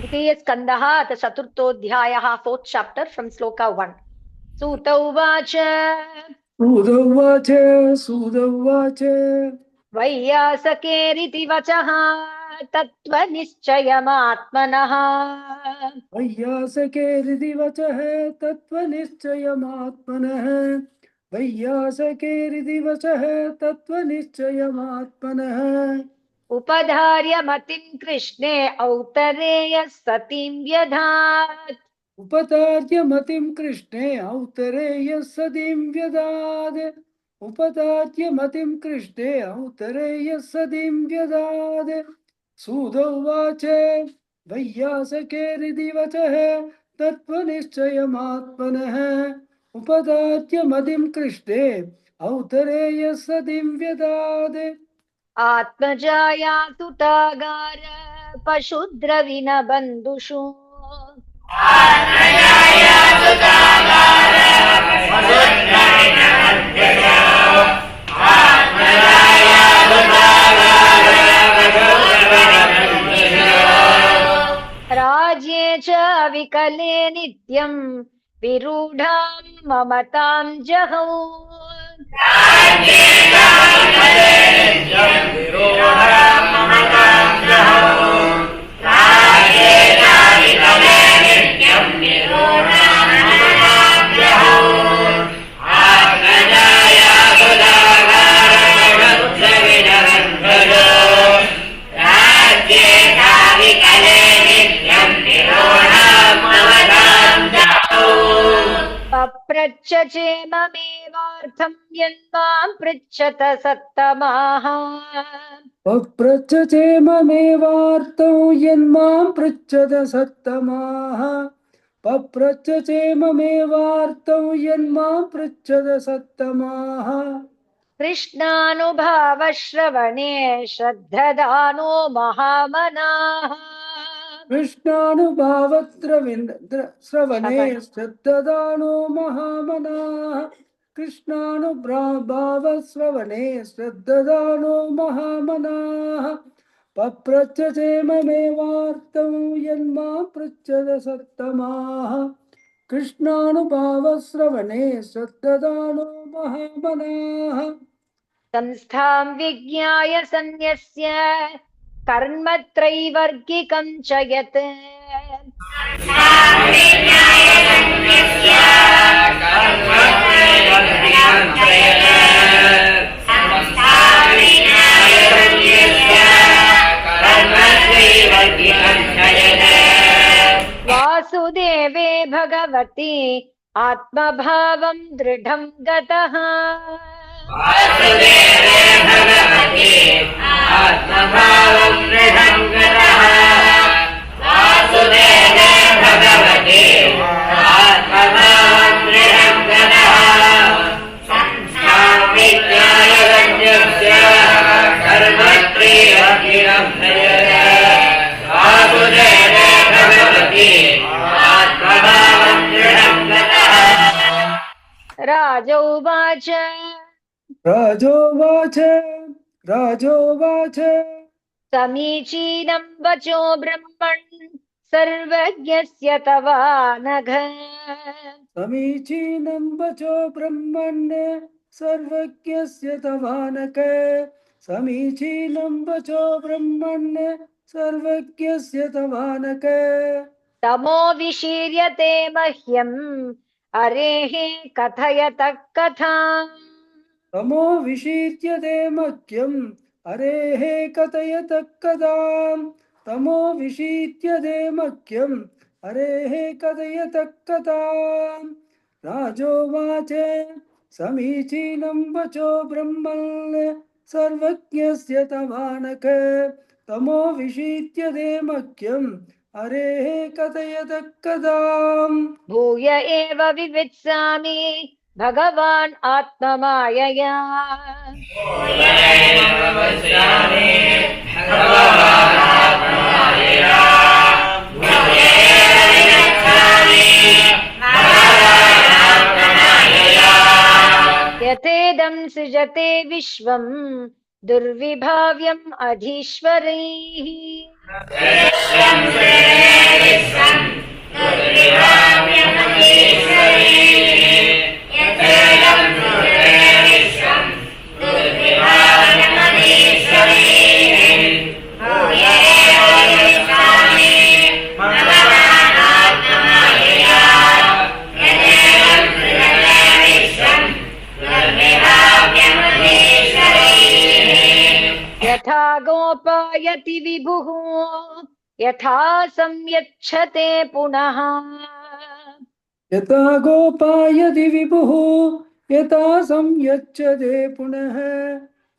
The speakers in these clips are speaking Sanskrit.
द्वितीयस्कन्धः अथ चतुर्थोऽध्यायः, 4th chapter from श्लोका 1. सूत उवाच सूत उवाच वैयासकेरिति वचः तत्त्वनिश्चयमात्मनः। वैयासकेरिति वचः तत्त्वनिश्चयमात्मनः। वैयासकेरिति वचः तत्त्वनिश्चयमात्मनः। उपधार्य मतिं कृष्णे औत्तरेयः सतीं व्यधात्। उपधार्य मतिं कृष्णे औत्तरेयः सतीं व्यधात्। उपधार्य मतिं कृष्णे औत्तरेयः सतीं व्यधात्। सूत उवाच वैयासकेरिति वचः तत्त्वनिश्चयमात्मनः। उपधार्य मतिं कृष्णे औत्तरेयः सतीं व्यधात्। आत्मजाया सुतागार पशुद्रविन बन्धुषु। राज्ये च विकले नित्यं विरूढां ममतां जहौ। पप्रच्छ चेममेवार्थं यन्मां पृच्छत सत्तमाः। पप्रच्छ चेममेवार्तौ यन्मां पृच्छत सत्तमाः। पप्रच्छ चेममेवार्तौ यन्मां पृच्छत सत्तमाः। कृष्णानुभावश्रवणे श्रद्धदानो महामनाः। कृष्णानुभावश्रवणे श्रद्धदानो महामनाः। कृष्णानुभावश्रवणे श्रद्धदानो महामनाः। पप्रच्छ चेममेवार्तौ यन्मां पृच्छत सत्तमाः। कृष्णानुभावश्रवणे श्रद्धदानो महामनाः। संस्थां विज्ञाय सन्न्यस्य कर्मत्रैवर्गिकं च यत्। वासुदेवे भगवति आत्मभावं दृढं गतः। राजोवाच राजोवाच समीचीनं वचो ब्रह्मन् सर्वज्ञस्य तवानघ। समीचीनं वचो ब्रह्मन् सर्वज्ञस्य तवानक। समीचीनं वचो ब्रह्मन् सर्वज्ञस्य तवानक। तमो विशीर्यते मह्यम् अरेः कथयतः कथाम्। तमो विशीर्यते मह्यम् अरेः कथयतः कथाम्। तमो विशीर्यते मह्यम् अरेः कथयतः कथाम्। राजोवाच समीचीनं वचो ब्रह्मन् सर्वज्ञस्य तवानक। तमो विशीर्यते मह्यम् अरेः कथयतः कथाम्। भूय एव विवित्सामि भगवान् आत्ममायया। यथेदं सृजते विश्वं दुर्विभाव्यम् अधीश्वरैः। यथा गोपायति विभुः यथा संयच्छते पुनः यथा गोपायति विभुः यथा संयच्छते पुनः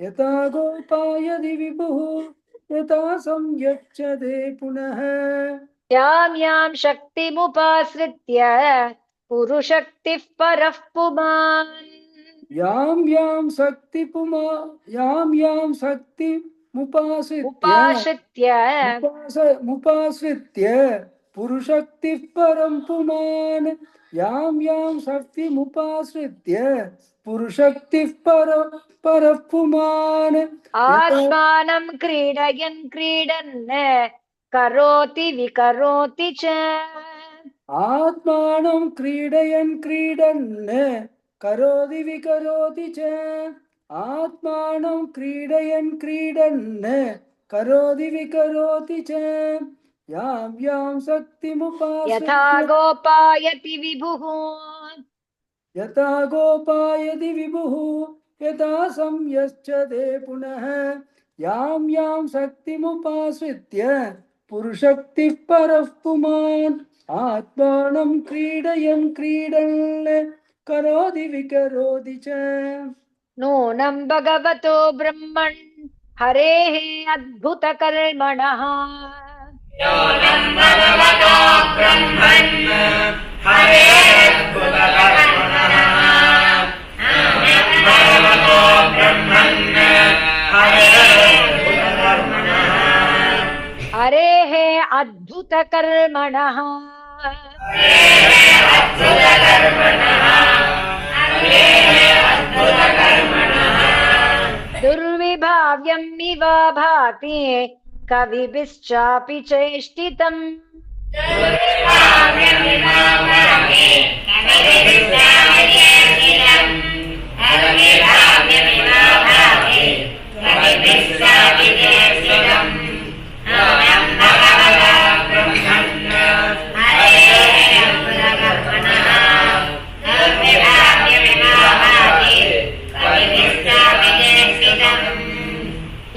यथा गोपायति विभुः यथा संयच्छते पुनः यां यां शक्तिमुपाश्रित्य पुरुशक्तिः परः पुमान् यां यां शक्तिमुपाश्रित्य पुरुशक्तिः परं पुमान् यां यां शक्तिमुपाश्रित्य पुरुशक्तिः परः पुमान् आत्मानं क्रीडयन् क्रीडन् करोति विकरोति च आत्मानं क्रीडयन् क्रीडन् करोति विकरोति च आत्मानं क्रीडयन् क्रीडन् करोति विकरोति च यां यां शक्तिमुपाश्रित्य यथा गोपायति विभुः यथा गोपायति विभुः यथा संयच्छते पुनः यां यां शक्तिमुपाश्रित्य पुरुशक्तिः परः पुमान् आत्मानं क्रीडयन् क्रीडन् करोति विकरोति च नूनं भगवतो ब्रह्मन् हरेः अद्भुतकर्मणः नूनं भगवतो ब्रह्मन् हरेः अद्भुतकर्मणः नूनं भगवतो ब्रह्मन् हरेः हरेः अद्भुतकर्मणः अद्भुतकर्मणः दुर्विभाव्यम् इव भाति कविभिश्चापि चेष्टितम्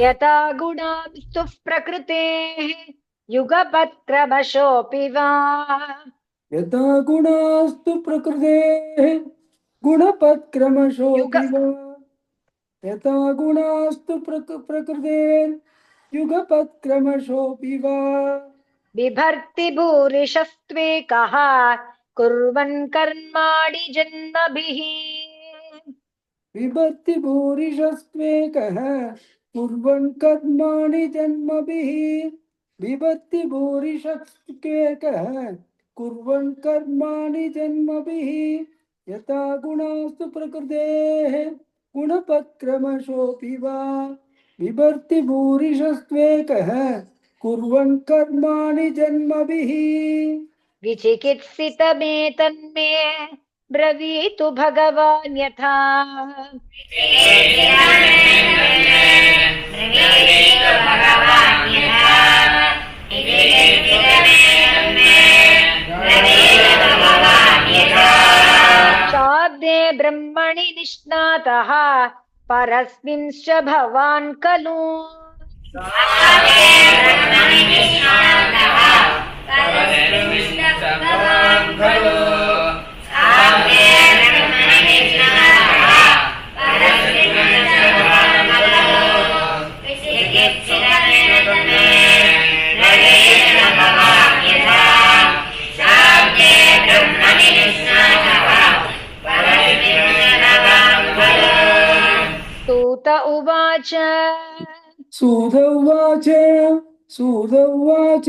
यथा गुणास्तु प्रकृतेः युगपत्क्रमशोऽपि वा यथा गुणास्तु प्रकृतेः गुणपत्क्रमशोऽपि वा यथा गुणास्तु प्रकृतेः युगपत्क्रमशोऽपि वा बिभर्ति भूरिशस्त्वेकः कुर्वन् कर्माणि जन्मभिः बिभर्ति भूरिशस्त्वेकः कुर्वन् कर्माणि जन्मभिः बिभर्ति भूरिशस्त्वेकः कुर्वन् कर्माणि जन्मभिः यथा गुणास्तु प्रकृतेः गुणपत्क्रमशोऽपि वा बिभर्ति भूरिशस्त्वेकः कुर्वन् कर्माणि जन्मभिः विचिकित्सितमेतन्मे ब्रवीतु भगवान् यथा शाब्दे ब्रह्मणि निष्णातः परस्मिंश्च भवान् खलु सूत उवाच सूत उवाच सूत उवाच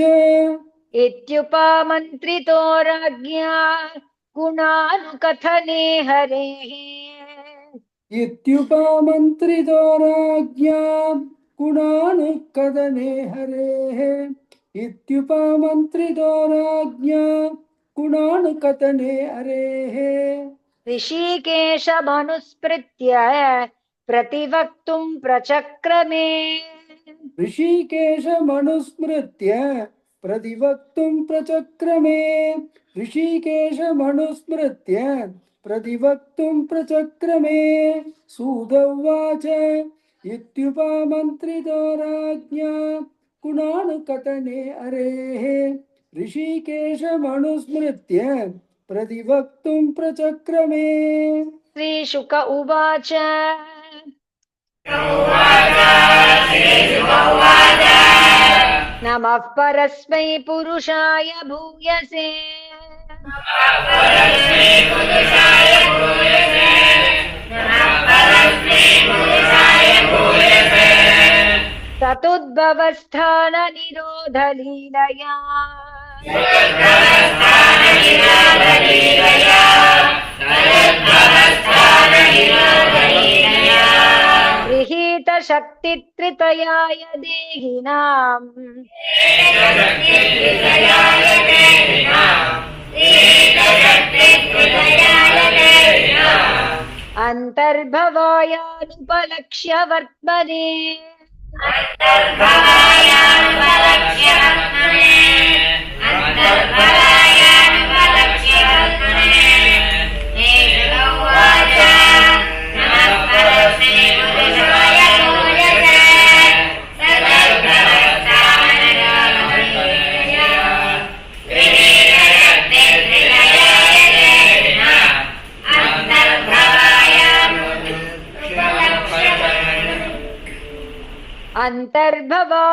इत्युपमन्त्रितो राज्ञा गुणानुकथने हरेः इत्युपमन्त्रितो राज्ञा गुणानुकथने हरेः इत्युपमन्त्रितो राज्ञा गुणानुकथने हरेः ऋषिकेशमनुस्मृत्य प्रतिवक्तुं प्रचक्रमे ऋषिकेशमनुस्मृत्य प्रतिवक्तुं प्रचक्रमे ऋषिकेशमनुस्मृत्य प्रतिवक्तुं प्रचक्रमे सूत उवाच इत्युपमन्त्रितो राज्ञा गुणानुकथने हरेः ऋषिकेशमनुस्मृत्य प्रतिवक्तुं प्रचक्रमे श्रीशुक उवाच नमः परस्मै पुरुषाय भूयसे ततुद्भवस्थान निरोधलीलया गृहीत शक्ति त्रितयाय देहिनाम् अंतर्भवायानुपलक्ष्य वर्त्मने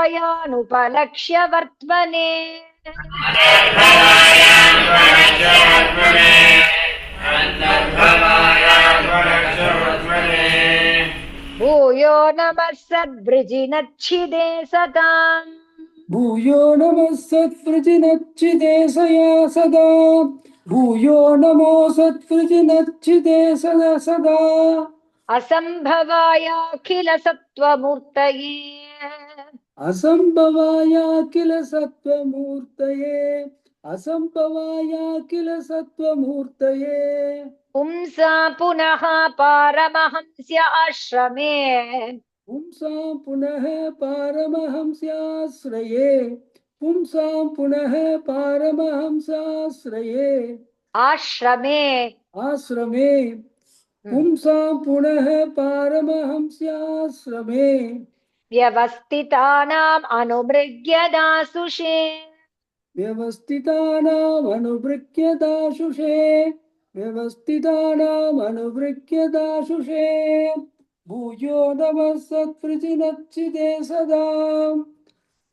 अंतर्भवायानुपलक्ष्य वर्त्मने भूयो नमः सद्वृजिनच्छिदे सताम् भूयो नमः सत्वृजिनच्चिदे सया सदा भूयो नमो सत्वृजिनच्चिदे सदा सदा असंभवायाखिल सत्त्वमूर्तये असंभवाय किल सत्त्वमूर्तये असंभवाय किल सत्त्वमूर्तये पुंसा पुनः पारमहंस्य आश्रमे पुंसां पुनः पारमहंस्याश्रये पुंसां पुनः पारमहंस्याश्रये आश्रमे आश्रमे पुंसां पुनः पारमहंस्याश्रमे व्यवस्थितानाम् अनुमृग्य दासुषे व्यवस्थितानाम् अनुवृक्य दाशुषे व्यवस्थितानाम् अनुवृक्य दाशुषे भूयो नमः सत्वृजिनच्चिदे सदा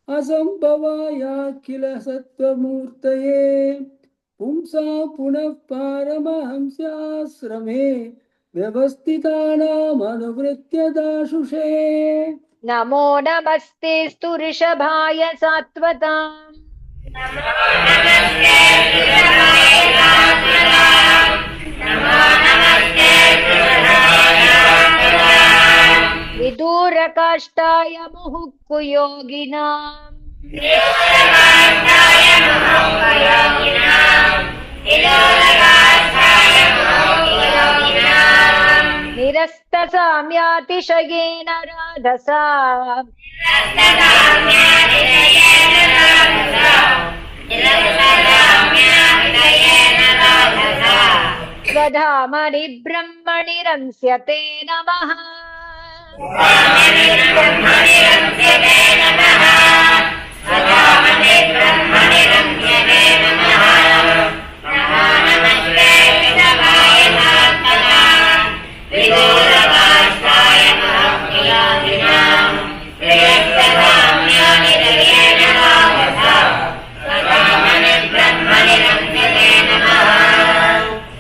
असंभवाय किल सत्त्वमूर्तये पुंसा पुनः पारमहंस्याश्रमे व्यवस्थितानाम् अनुवृत्य दाशुषे नमो नमस्ते स्तु ऋषभाय सात्वताम् विदूरकाष्ठाय मुहुक्कु योगिनाम् निरस्तसाम्यातिशयेन राधसा स्वधामनि ब्रह्मणि रंस्यते नमः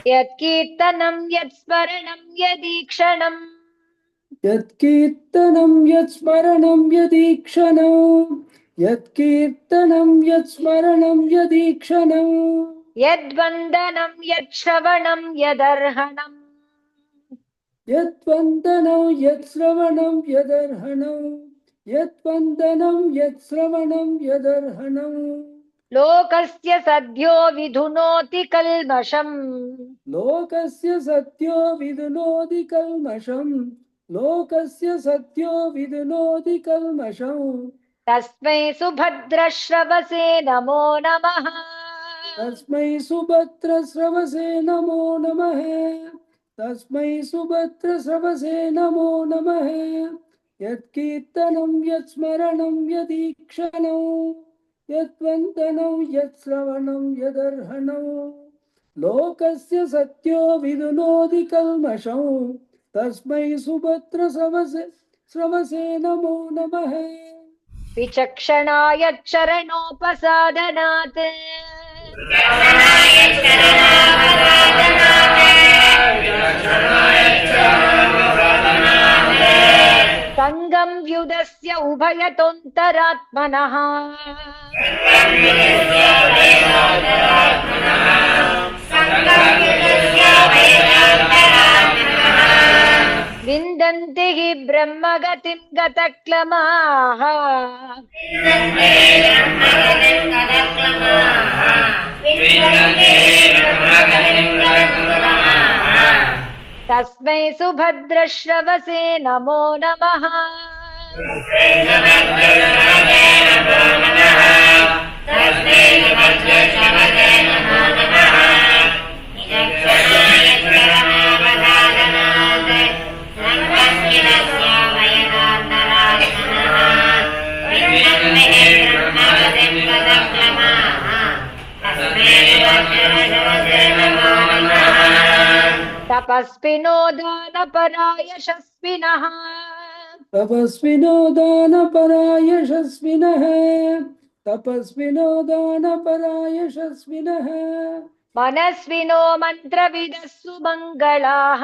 यत्कीर्तनं यत्स्मरणं यदीक्षणम् यत्कीर्तनं यत्स्मरणं यदीक्षणं यत्कीर्तनं यत्स्मरणं यदीक्षणं यद्वन्दनं यच्छ्रवणं यदर्हणम् यद्वन्दनं यत्श्रवणं यदर्हणं यत्वन्दनं यत्श्रवणं यदर्हणम् लोकस्य सद्यो विधुनोति कल्मषम् लोकस्य सत्यो विदुनोति कल्मषम् लोकस्य सत्यो विदुनोति कल्मषम् तस्मै सुभद्रश्रवसे नमो नमः तस्मै सुभद्रश्रवसे नमो नमः तस्मै सुभद्रश्रवसे नमो नमः यत्कीर्तनं यत्स्मरणं यदीक्षणं यद्वन्दनं यत्श्रवणं यदर्हणं लोकस्य सत्यो विदुनोति कल्मषं तस्मै सुभद्रश्रवसे नमो नमः विचक्षणाय चरणोपसादनात् संगं व्युदस्य उभयतोऽन्तरात्मनः विन्दन्ति हि ब्रह्मगतिं गतक्लमाः तस्मै सुभद्रश्रवसे नमो नमः तपस्विनो दानपरायशस्विनः तपस्विनो दानपरायशस्विनः तपस्विनो दानपरायशस्विनः मनस्विनो मन्त्रविदः सुमङ्गलाः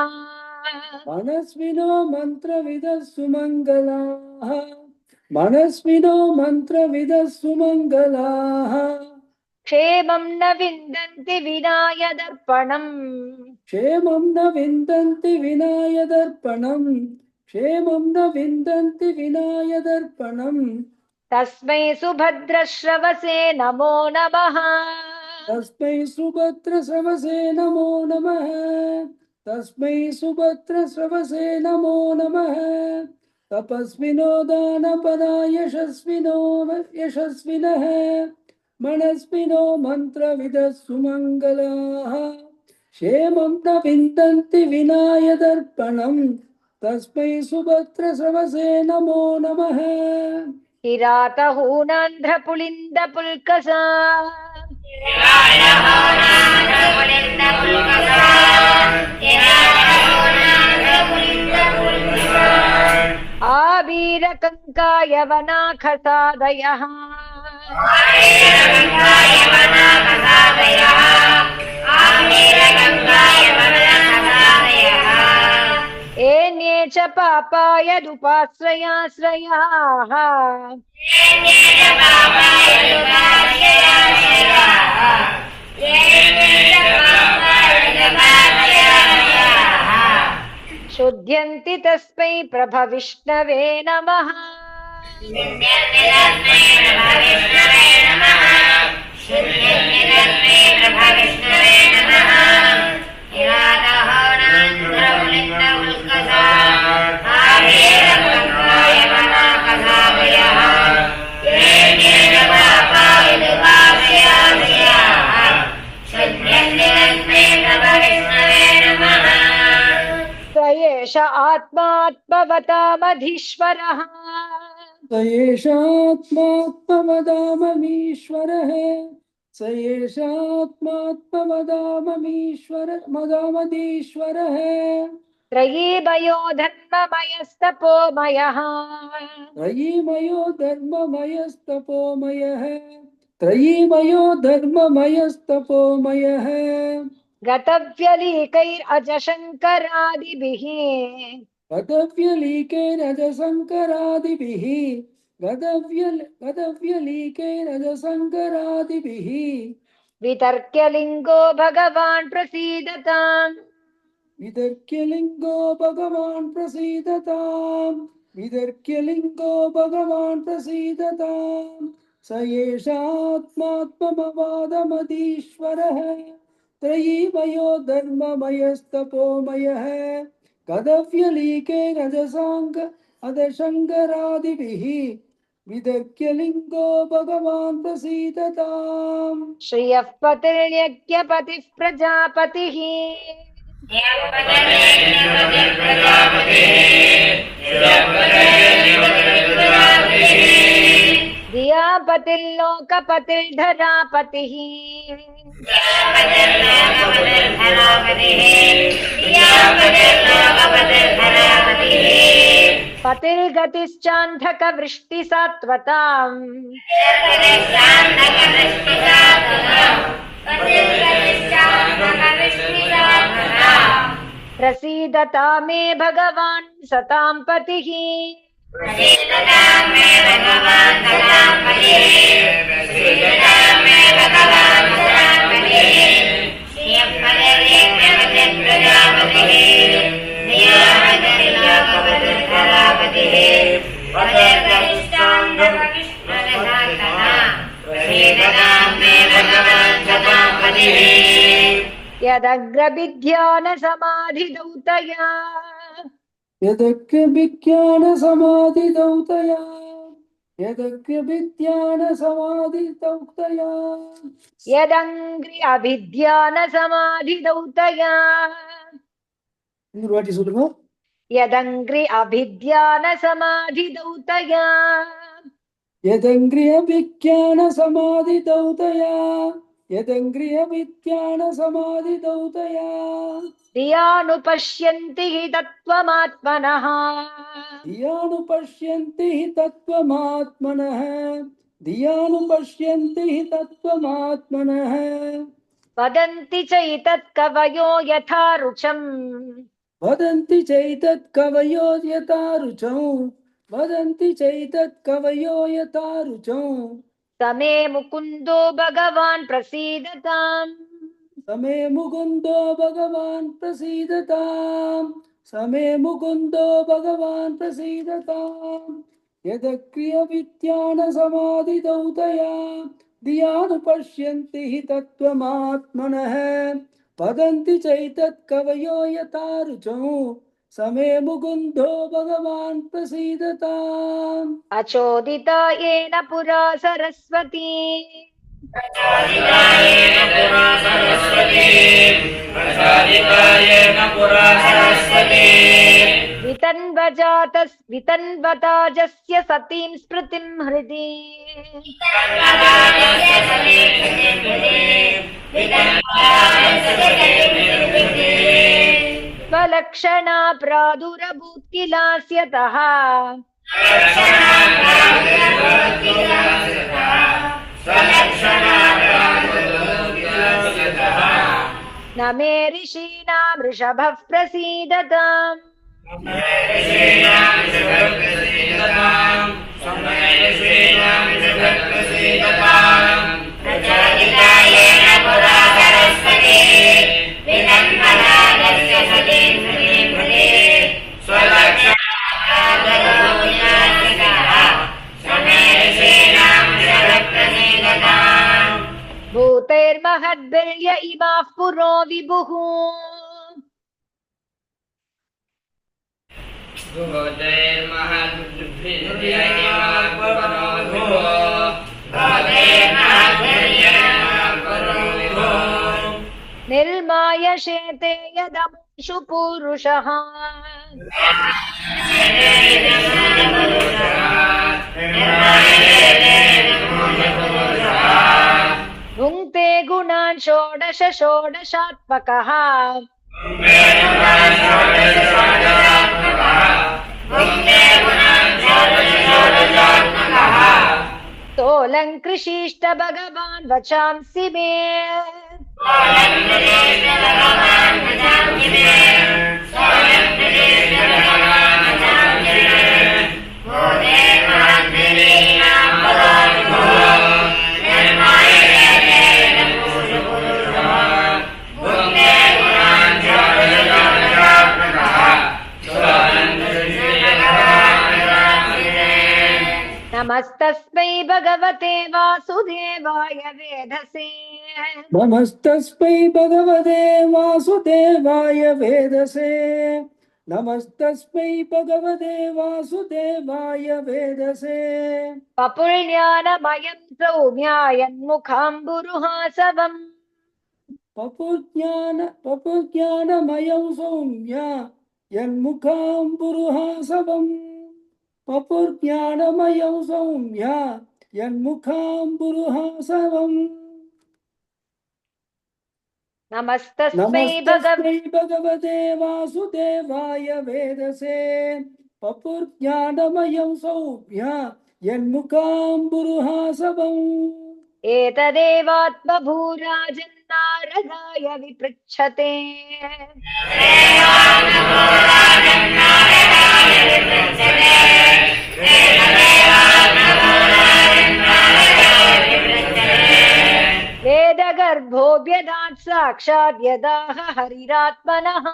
मनस्विनो मन्त्रविदः सुमङ्गलाः मनस्विनो मन्त्रविदः सुमङ्गलाः क्षेमं न विन्दन्ति विना यदर्पणम् क्षेमं न विन्दन्ति विना यदर्पणम् क्षेमं न विन्दन्ति विना यदर्पणम् तस्मै सुभद्रश्रवसे नमो नमः तस्मै सुभद्रश्रवसे नमो नमः तस्मै सुभद्रश्रवसे नमो नमः तपस्विनो दानपरायशस्विनो यशस्विनः मनस्विनो मन्त्रविदः सुमङ्गलाः क्षेमं न विन्दन्ति विना यदर्पणम् तस्मै सुभद्रश्रवसे नमो नमः किरातहूनान्ध्रपुलिन्दपुल्कसा आबीरकङ्कायवनाखसादयः एन्ये च पापायदुपाश्रयाश्रयाः शुध्यन्ति तस्मै प्रभविष्णवे नमः स एष आत्मात्मवतामधीश्वरः स एषात्मात्मवदाममीश्वरः स एषात्मात्मवदाममीश्वरः त्रयीमयो धर्ममयस्तपोमयः त्रयीमयो धर्ममयस्तपोमयः त्रयीमयो धर्ममयस्तपोमयः गतव्यलीकैरजशङ्करादिभिः गतव्यलीकैरजशङ्करादिभिः गतव्यलीकैरजशङ्करादिभिः वितर्क्यलिङ्गो भगवान् प्रसीदताम् वितर्क्यलिङ्गो भगवान् प्रसीदताम् विदर्क्यलिङ्गो भगवान् प्रसीदताम् स एषात्मात्ममवादमधीश्वरः त्रयीमयो धर्ममयस्तपोमयः कदव्यलीके रजसाङ्ग अदशङ्करादिभिः विदर्क्यलिङ्गो भगवान् प्रसीदताम् श्रियः पतिर्यज्ञपतिः प्रजापतिः दियापतिर्लोकपतिर्धरापतिः पतिर्गतिश्चान्धकवृष्टिसात्वताम् प्रसीदता मे भगवान् सतां पतिः यदग्रविध्यानसमाधिदौतया यदग्रविज्ञानसमाधिदौतया यदग्रविज्ञानसमाधिदौतया यदङ्ग्रि अभिध्यानसमाधिदौतया இன்னொரு வாட்டி சொல்லுங்க यदङ्ग्रि अभिध्यानसमाधिदौतया यदङ्ग्रियविज्ञानसमाधिदौतया यदङ्ग्रियविज्ञानसमाधिदौतया धियानुपश्यन्ति हि तत्त्वमात्मनः धियानुपश्यन्ति हि तत्त्वमात्मनः धियानुपश्यन्ति हि तत्त्वमात्मनः वदन्ति चैतत्कवयो यथा रुचम् वदन्ति चैतत्कवयो यथा रुचौ वदन्ति चैतत्कवयो यथा रुचौ समे मुकुन्दो भगवान् प्रसीदताम् समे मुकुन्दो भगवान् प्रसीदताम् समे मुकुन्दो भगवान् प्रसीदताम् यदक्रियविज्ञानसमाधिदौतया धियानुपश्यन्ति हि तत्त्वमात्मनः वदन्ति चैतत्कवयो यथा रुचौ समे मुकुन्दो भगवान् प्रसीदताम् अचोदिता येन पुरा सरस्वती वितन्वताजस्य सतीं स्मृतिं हृदि स्वलक्षणा प्रादुरभूत् किलास्यतः न मे ऋषीणां वृषभः प्रसीदताम् भूतैर्महद्भिर्य इमाः पुरो विभुः निर्माय शेते यदमुषु पूरुषः भुङ्क्ते गुणान् षोडश षोडशात्मकः तोलङ्कृषीष्ट भगवान् वचांसि मे नमस्तस्मै भगवते वासुदेवाय वेधसे नमस्तस्मै भगवते वासुदेवाय वेदसे नमस्तस्मै भगवते वासुदेवाय वेदसे पपुर्ज्ञानमयं सौम्यायन्मुखाम्बुरुहासवम् पपुज्ञानमयं सौम्य यन्मुखाम्बुरुहासवम् पपुज्ञानमयं सौम्य यन्मुखाम्बुरुहासवम् नमस्तस्मै भगवते नमस्तस्मै भगवते वासुदेवाय वेदसे पपुर्ज्ञानमयं सौम्य यन्मुखाम्बुरुहासवम् एतदेवात्मभूराजन्नारदाय विपृच्छते वेदगर्भोऽभ्यदात् साक्षात् यदाह हरिरात्मनः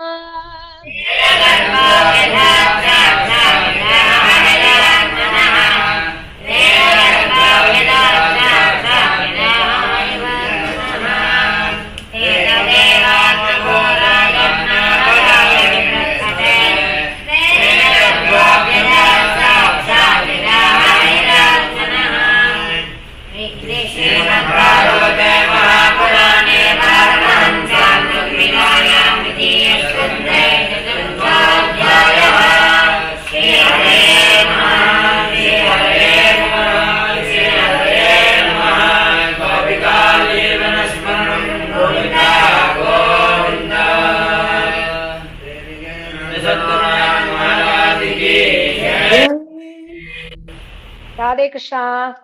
राधे कृष्णा।